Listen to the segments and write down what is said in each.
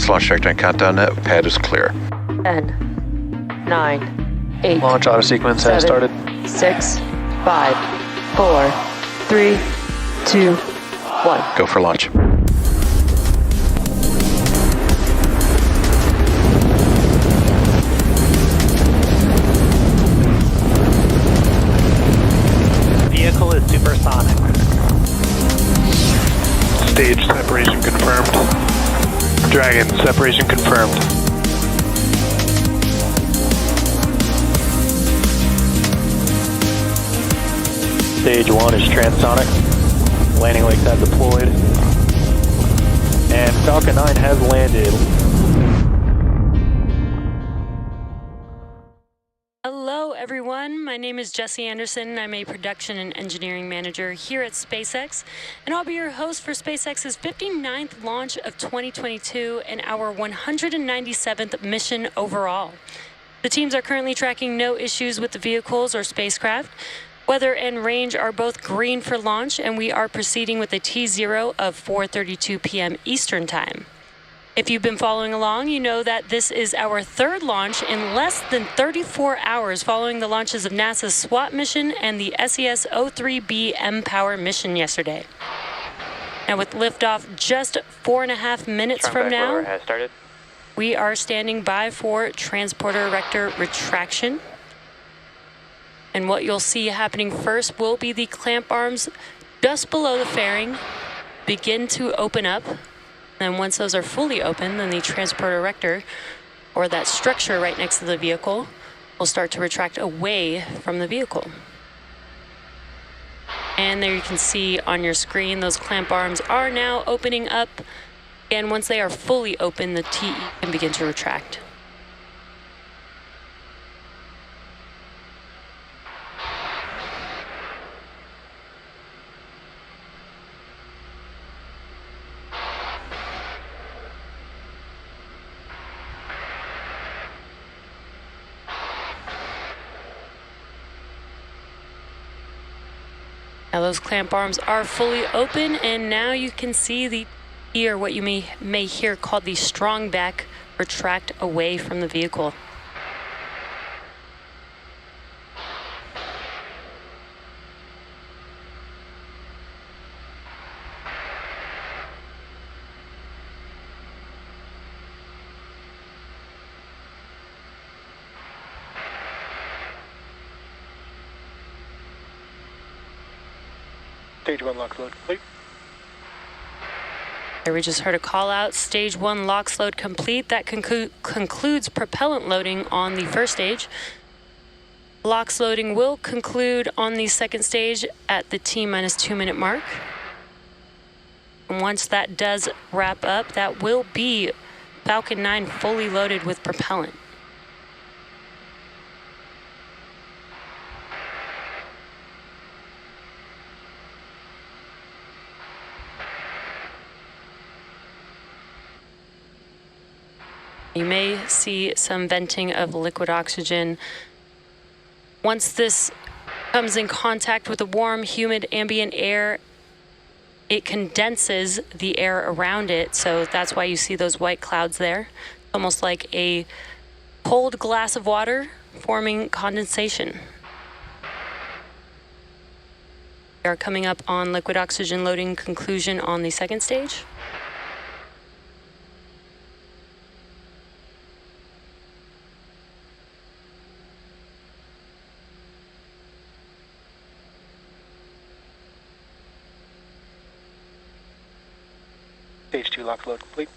SpaceX launch trajectory and countdown net. Pad is clear. 10, 9, 8. Launch auto sequence has started. 6, 5, 4, 3, 2, 1. Go for launch. Vehicle is supersonic. Stage separation confirmed. Dragon, separation confirmed. Stage 1 is transonic. Landing legs have deployed. And Falcon 9 has landed. Hello everyone, my name is Jessie Anderson. I'm a production and engineering manager here at SpaceX, and I'll be your host for SpaceX's 59th launch of 2022 and our 197th mission overall. The teams are currently tracking no issues with the vehicles or spacecraft. Weather and range are both green for launch, and we are proceeding with a T0 of 4:32 p.m. Eastern Time. If you've been following along, you know that this is our third launch in less than 34 hours following the launches of NASA's SWAT mission and the SES-03B M-Power mission yesterday. Now with liftoff just 4.5 minutes from now, has started. we are standing by for transporter erector retraction. And what you'll see happening first will be the clamp arms just below the fairing begin to open up. And once those are fully open, then the transporter erector, or that structure right next to the vehicle, will start to retract away from the vehicle. And there you can see on your screen, those clamp arms are now opening up. And once they are fully open, the TE can begin to retract. Now those clamp arms are fully open, and now you can see what you may hear called the strong back retract away from the vehicle. Stage 1 lock load complete. There we just heard a call out. Stage 1 LOX load complete. That concludes propellant loading on the first stage. LOX loading will conclude on the second stage at the T-2 minute mark. And once that does wrap up, that will be Falcon 9 fully loaded with propellant. You may see some venting of liquid oxygen. Once this comes in contact with the warm, humid ambient air, it condenses the air around it, so that's why you see those white clouds there. Almost like a cold glass of water forming condensation. We are coming up on liquid oxygen loading conclusion on the second stage. Stage 2 lock load complete.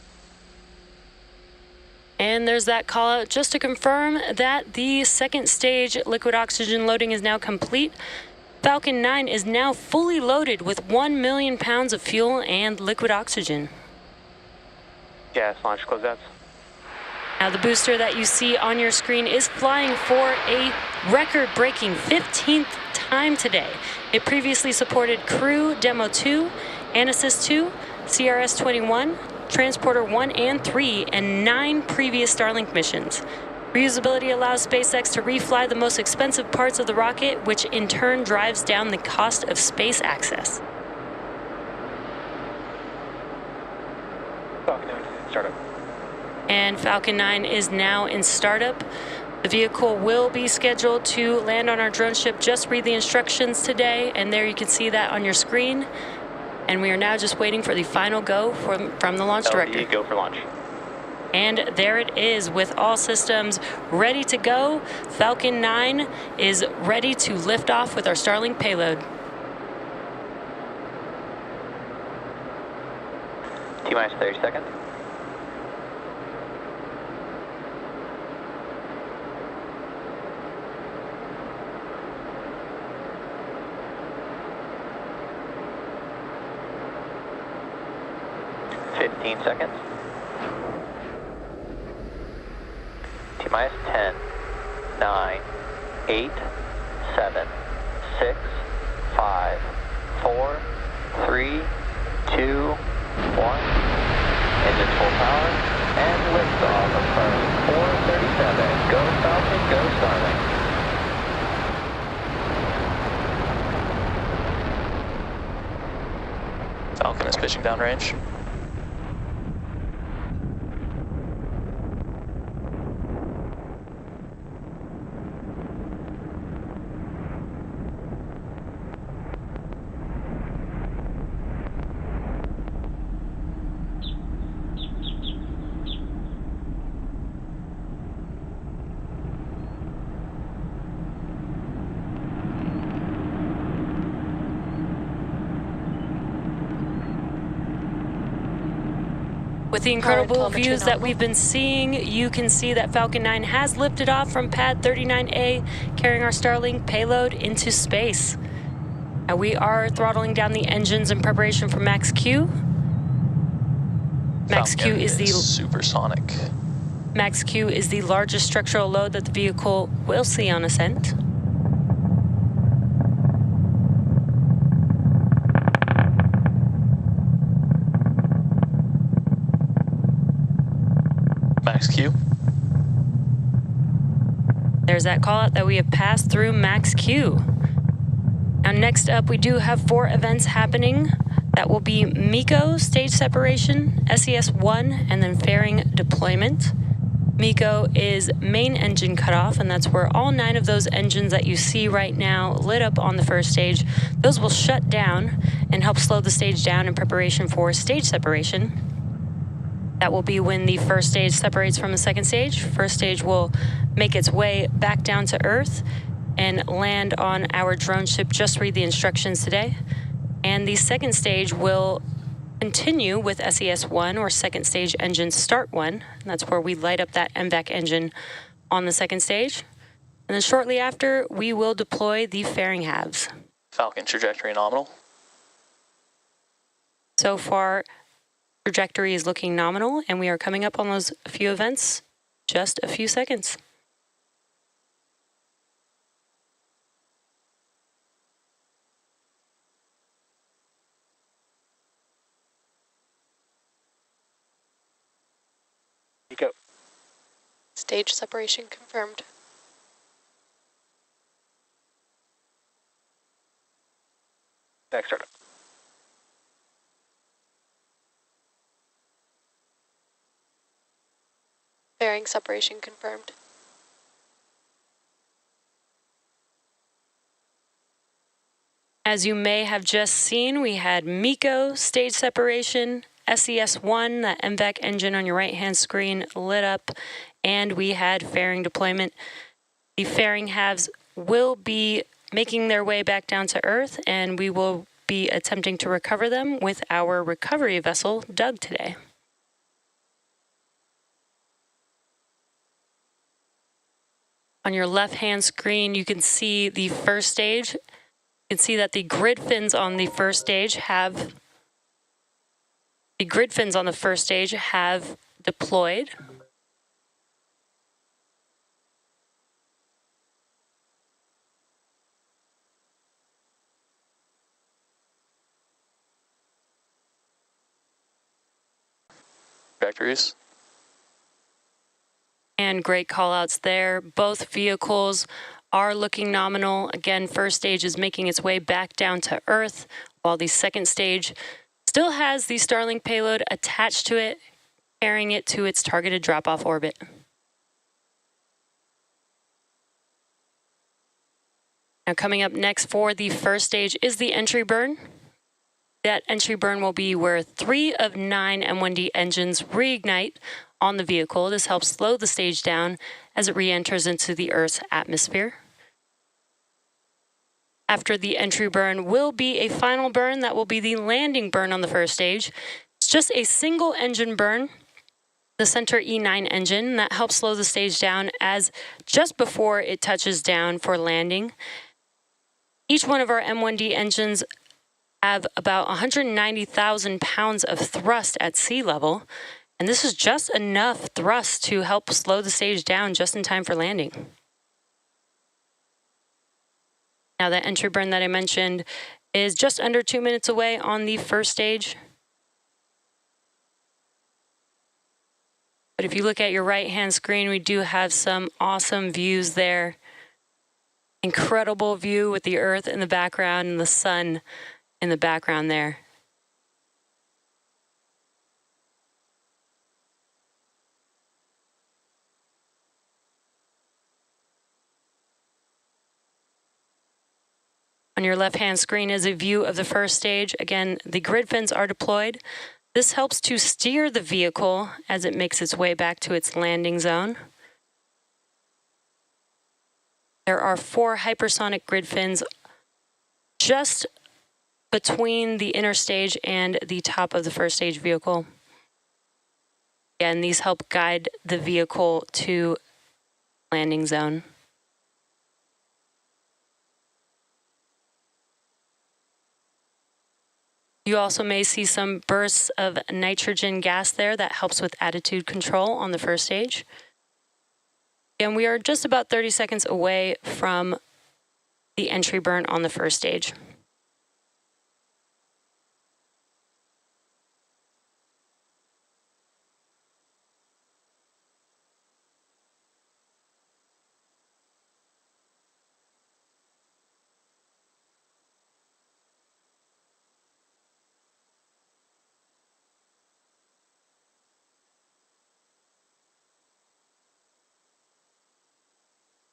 And there's that call out just to confirm that the second stage liquid oxygen loading is now complete. Falcon 9 is now fully loaded with 1 million pounds of fuel and liquid oxygen. Gas launch closeouts. Now the booster that you see on your screen is flying for a record-breaking 15th time today. It previously supported Crew Demo 2, ANASIS-II, CRS-21, Transporter 1 and 3, and 9 previous Starlink missions. Reusability allows SpaceX to refly the most expensive parts of the rocket, which in turn drives down the cost of space access. Falcon 9, startup. And Falcon 9 is now in startup. The vehicle will be scheduled to land on our drone ship. Just read the instructions today, and there you can see that on your screen. And we are now just waiting for the final go from the launch director. Go for launch. And there it is, with all systems ready to go. Falcon 9 is ready to lift off with our Starlink payload. T-minus 30 seconds. Seconds. T-minus 10, 9, 8, 7, 6, 5, 4, 3, 2, 1. Engines full power and liftoff of Starlink 437. Go Falcon, go Starlink. Falcon is pitching downrange. With the incredible views that we've been seeing, you can see that Falcon 9 has lifted off from pad 39A, carrying our Starlink payload into space. Now we are throttling down the engines in preparation for Max Q. Max Q is the supersonic. Max Q is the largest structural load that the vehicle will see on ascent. Max Q. There's that call out that we have passed through Max Q. Now next up, we do have 4 events happening. That will be MECO, stage separation, SES-I, and then fairing deployment. MECO is main engine cutoff, and that's where all 9 of those engines that you see right now lit up on the first stage, those will shut down and help slow the stage down in preparation for stage separation. That will be when the first stage separates from the second stage. First stage will make its way back down to Earth and land on our drone ship. Just read the instructions today. And the second stage will continue with SES-I, or second stage engine start 1. And that's where we light up that MVAC engine on the second stage. And then shortly after, we will deploy the fairing halves. Falcon trajectory nominal. So far, trajectory is looking nominal, and we are coming up on those few events, just a few seconds. Go. Stage separation confirmed. Next startup. Fairing separation confirmed. As you may have just seen, we had MECO, stage separation, SES-I, that MVAC engine on your right-hand screen lit up, and we had fairing deployment. The fairing halves will be making their way back down to Earth, and we will be attempting to recover them with our recovery vessel, Doug, today. On your left-hand screen, you can see the first stage. You can see that the grid fins on the first stage have deployed. Trajectories. And great call-outs there. Both vehicles are looking nominal. Again, first stage is making its way back down to Earth, while the second stage still has the Starlink payload attached to it, carrying it to its targeted drop-off orbit. Now coming up next for the first stage is the entry burn. That entry burn will be where 3 of 9 M1D engines reignite on the vehicle. This helps slow the stage down as it re-enters into the Earth's atmosphere. After the entry burn will be a final burn that will be the landing burn on the first stage. It's just a single engine burn, the Center E9 engine, that helps slow the stage down as just before it touches down for landing. Each one of our M1D engines have about 190,000 pounds of thrust at sea level, and this is just enough thrust to help slow the stage down just in time for landing. Now that entry burn that I mentioned is just under 2 minutes away on the first stage. But if you look at your right-hand screen, we do have some awesome views there. Incredible view with the Earth in the background and the sun in the background there. On your left-hand screen is a view of the first stage. Again, the grid fins are deployed. This helps to steer the vehicle as it makes its way back to its landing zone. There are 4 hypersonic grid fins just between the inner stage and the top of the first stage vehicle. Again, these help guide the vehicle to landing zone. You also may see some bursts of nitrogen gas there that helps with attitude control on the first stage. And we are just about 30 seconds away from the entry burn on the first stage.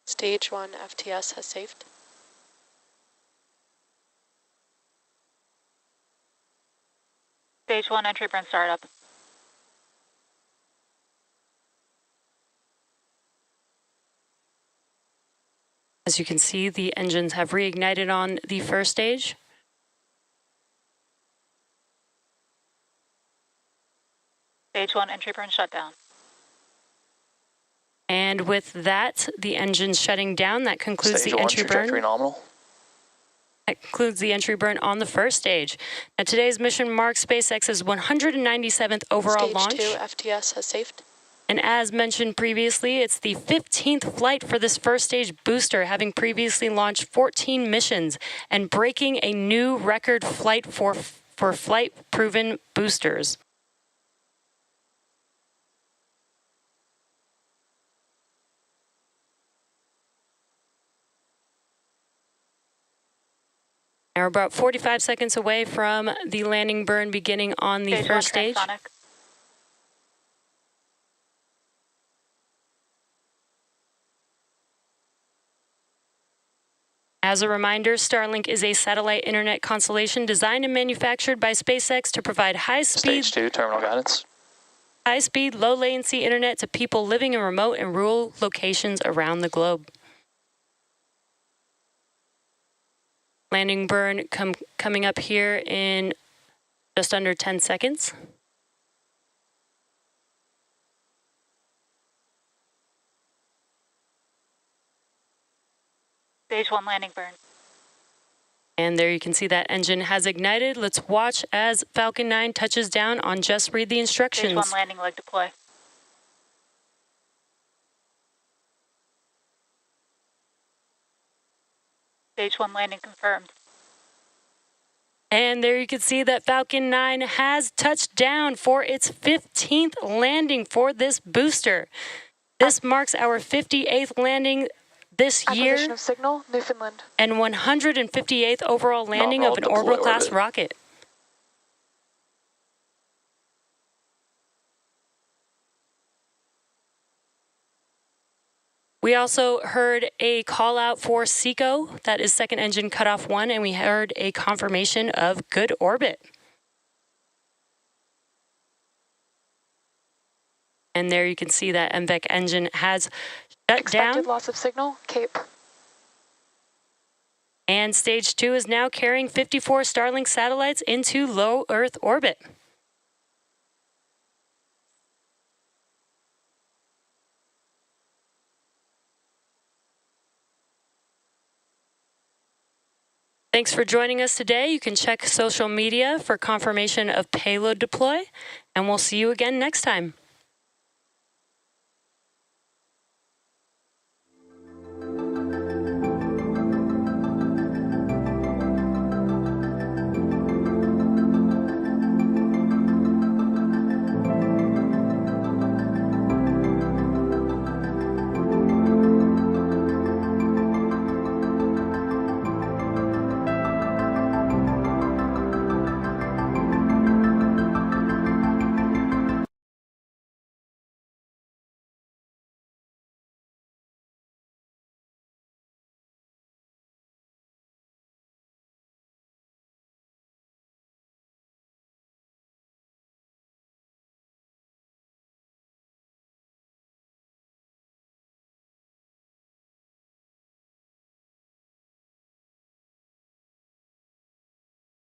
Stage 1 FTS has saved. Stage 1 entry burn startup. As you can see, the engines have reignited on the first stage. Stage 1 entry burn shutdown. And with that, the engine's shutting down. That concludes Stage the 1 entry trajectory burn. nominal. That concludes the entry burn on the first stage. Now, today's mission marks SpaceX's 197th overall launch. Stage 2 FTS has saved. And as mentioned previously, it's the 15th flight for this first stage booster, having previously launched 14 missions and breaking a new record flight for flight-proven boosters. Now we're about 45 seconds away from the landing burn beginning on the first stage. Transonic. As a reminder, Starlink is a satellite internet constellation designed and manufactured by SpaceX to provide Stage 2 terminal guidance. high-speed, low-latency internet to people living in remote and rural locations around the globe. Landing burn coming up here in just under 10 seconds. Stage 1 landing burn. And there you can see that engine has ignited. Let's watch as Falcon 9 touches down on Just Read the Instructions. Stage 1 landing leg deploy. Stage 1 landing confirmed. And there you can see that Falcon 9 has touched down for its 15th landing for this booster. This marks our 58th landing this year Acquisition of signal, Newfoundland. and 158th overall landing of an orbital-class rocket. We also heard a call out for SECO, that is second engine cutoff 1, and we heard a confirmation of good orbit. And there you can see that MVEC engine has shut Expected down. loss of signal, Cape. And stage 2 is now carrying 54 Starlink satellites into low Earth orbit. Thanks for joining us today. You can check social media for confirmation of payload deploy, and we'll see you again next time.